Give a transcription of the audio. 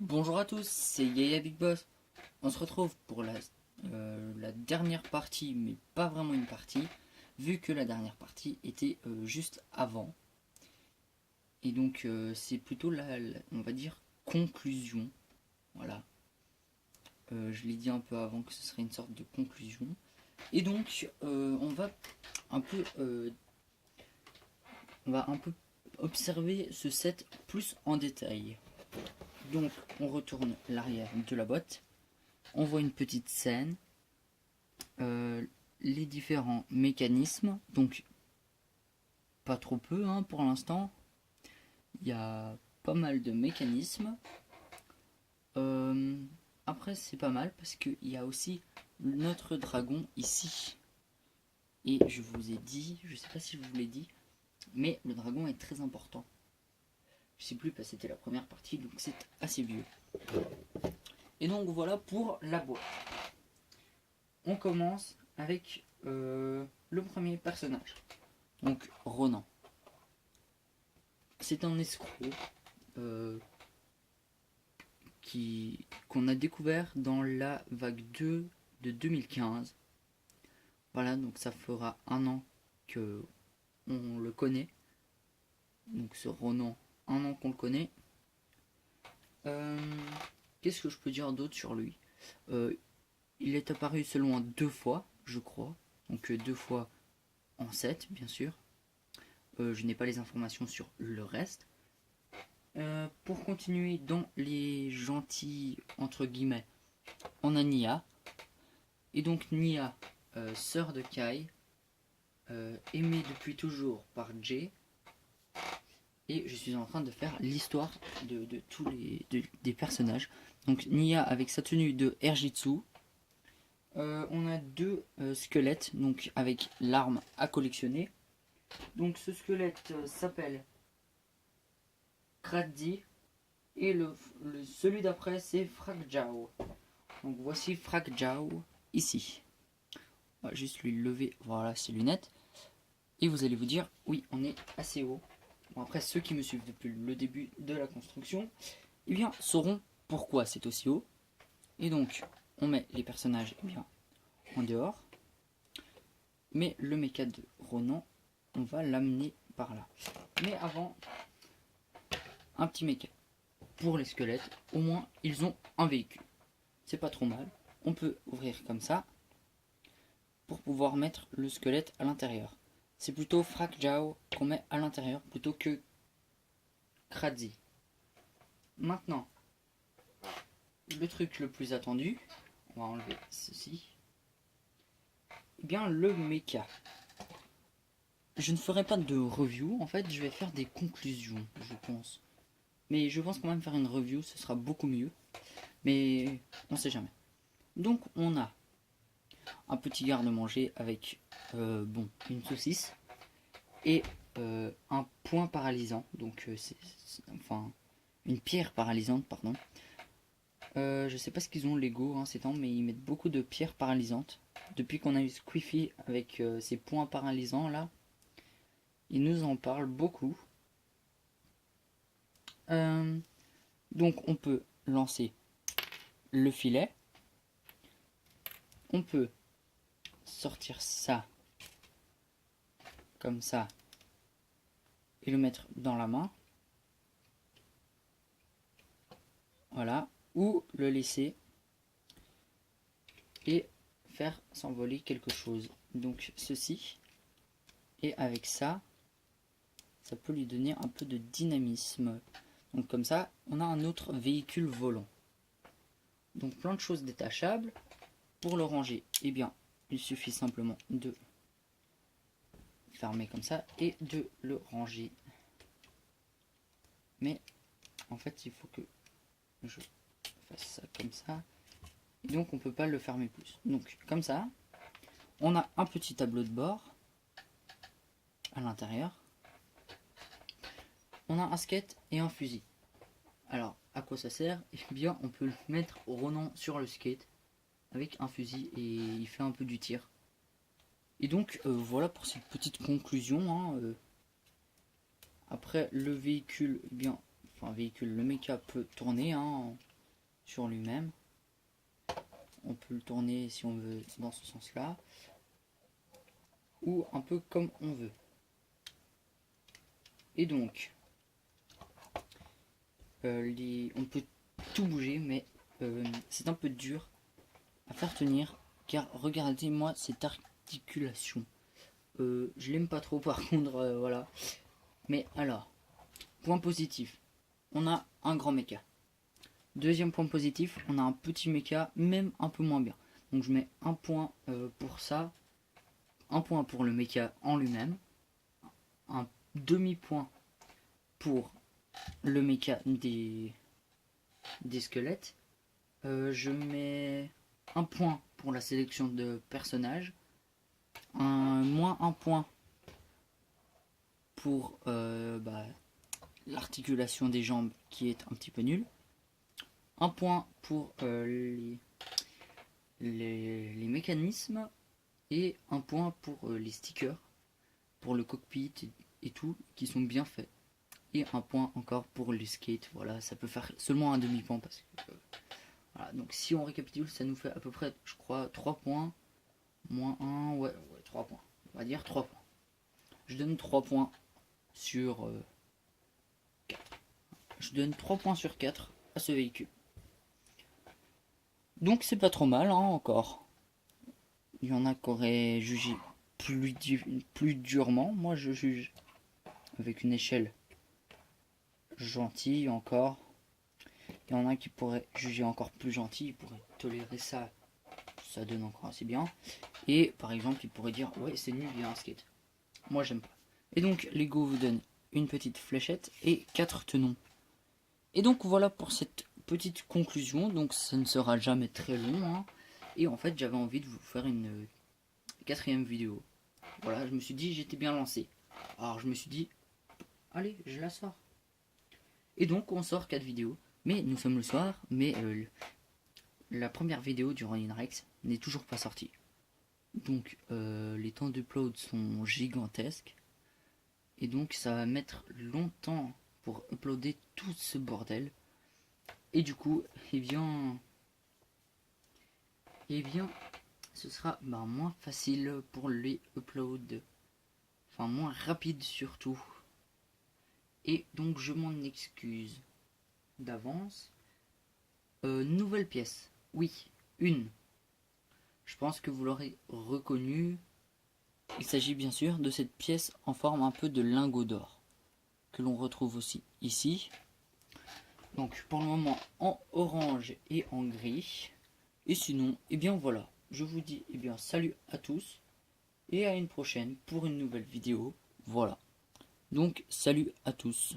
Bonjour à tous, c'est Yaya Big Boss. On se retrouve pour la dernière partie, mais pas vraiment une partie, vu que la dernière partie était juste avant. Et donc c'est plutôt on va dire, conclusion. Voilà. Je l'ai dit un peu avant que ce serait une sorte de conclusion. Et donc on va un peu observer ce set plus en détail. Donc on retourne l'arrière de la boîte. On voit une petite scène, euh, les différents mécanismes, donc pas trop peu hein, pour l'instant. Il y a pas mal de mécanismes. Euh, Après c'est pas mal parce qu'il y a aussi notre dragon ici. Et je vous ai dit, je sais pas si je vous l'ai dit, mais le dragon est très important. Je sais plus parce que c'était la première partie, donc c'est assez vieux. Et donc voilà pour la boîte. On commence avec le premier personnage. Donc Ronan. C'est un escroc euh, qu'on a découvert dans la vague 2 de 2015. Voilà, donc ça fera un an que on le connaît. Donc ce Ronan, un an qu'on le connaît. Euh, Qu'est-ce que je peux dire d'autre sur lui? Euh, Il est apparu seulement deux fois, je crois. Donc deux fois en 7, bien sûr. Je n'ai pas les informations sur le reste. Pour continuer dans les gentils, entre guillemets, on a Nia. Et donc Nia, sœur de Kai, aimée depuis toujours par Jay. Et je suis en train de faire l'histoire de tous des personnages. Donc Nia avec sa tenue de Erjitsu. On a deux squelettes, donc avec l'arme à collectionner. Donc ce squelette s'appelle Kradzi. Et celui d'après c'est Fragjiao. Donc voici Fragjiao ici. On va juste lui lever, voilà, ses lunettes. Et vous allez vous dire, oui, on est assez haut. Bon, après, ceux qui me suivent depuis le début de la construction, eh bien, sauront pourquoi c'est aussi haut. Et donc, on met les personnages eh bien, en dehors. Mais le méca de Ronan, on va l'amener par là. Mais avant, un petit méca. Pour les squelettes, au moins, ils ont un véhicule. C'est pas trop mal. On peut ouvrir comme ça pour pouvoir mettre le squelette à l'intérieur. C'est plutôt Fragjiao qu'on met à l'intérieur plutôt que Kradzi. Maintenant, le truc le plus attendu, on va enlever ceci, eh bien le mecha. Je ne ferai pas de review, en fait je vais faire des conclusions, je pense. Mais je pense quand même faire une review, ce sera beaucoup mieux. Mais on sait jamais. Donc on a un petit garde-manger avec bon, une saucisse et un point paralysant. Donc enfin une pierre paralysante, pardon. Je sais pas ce qu'ils ont Lego hein, ces temps, mais ils mettent beaucoup de pierres paralysantes. Depuis qu'on a eu Squiffy avec ses points paralysants là, ils nous en parlent beaucoup. Euh, donc on peut lancer le filet. On peut sortir ça comme ça et le mettre dans la main. Voilà. Ou le laisser et faire s'envoler quelque chose. Donc ceci. Et avec ça, ça peut lui donner un peu de dynamisme. Donc comme ça, on a un autre véhicule volant. Donc plein de choses détachables. Pour le ranger, eh bien, il suffit simplement de fermer comme ça et de le ranger. Mais en fait, il faut que je fasse ça comme ça. Et donc on peut pas le fermer plus. Donc comme ça, on a un petit tableau de bord à l'intérieur. On a un skate et un fusil. Alors, à quoi ça sert? Eh bien, on peut le mettre Ronan sur le skate avec un fusil et il fait un peu du tir. Et donc, voilà pour cette petite conclusion. Hein, après, le véhicule, eh bien, enfin, véhicule, le mecha peut tourner. Hein, sur lui-même. On peut le tourner si on veut dans ce sens-là. Ou un peu comme on veut. Et donc, on peut tout bouger, mais c'est un peu dur à faire tenir. Car regardez-moi cette articulation. Je l'aime pas trop par contre, voilà. Mais alors, point positif, on a un grand méca. Deuxième point positif, on a un petit méca, même un peu moins bien. Donc je mets un point pour ça, un point pour le méca en lui-même, un demi-point pour le méca des squelettes. Je mets un point pour la sélection de personnages, moins un point pour l'articulation des jambes qui est un petit peu nulle, un point pour les mécanismes et un point pour les stickers, pour le cockpit et tout, qui sont bien faits. Et un point encore pour les skates. Voilà, ça peut faire seulement un demi-point parce que voilà. Donc si on récapitule, ça nous fait à peu près, je crois, 3 points moins 1, ouais 3 points. On va dire 3 points. Je donne 3 points sur 4. Je donne 3 points sur 4 à ce véhicule. Donc c'est pas trop mal, hein, encore. Il y en a qui auraient jugé plus durement. Moi je juge avec une échelle gentille encore. Il y en a qui pourraient juger encore plus gentil, ils pourraient tolérer ça, ça donne encore assez bien. Et par exemple, ils pourraient dire ouais c'est nul, il y a un skate. Moi j'aime pas. Et donc Lego vous donne une petite fléchette et 4 tenons. Et donc voilà pour cette petite conclusion. Donc ça ne sera jamais très long, hein. Et en fait j'avais envie de vous faire une 4ème vidéo. Voilà, je me suis dit j'étais bien lancé. Alors je me suis dit allez je la sors. Et donc on sort 4 vidéos. Mais nous sommes le soir, mais la première vidéo du Ronin Rex n'est toujours pas sortie. Donc les temps d'upload sont gigantesques. Et donc ça va mettre longtemps pour uploader tout ce bordel. Et du coup, eh bien ce sera moins facile pour les uploads. Enfin moins rapide surtout. Et donc je m'en excuse d'avance. Nouvelle pièce. Oui, une. Je pense que vous l'aurez reconnu. Il s'agit bien sûr de cette pièce en forme un peu de lingot d'or. Que l'on retrouve aussi ici. Donc pour le moment en orange et en gris. Et sinon, eh bien voilà. Je vous dis salut à tous. Et à une prochaine pour une nouvelle vidéo. Voilà. Donc salut à tous.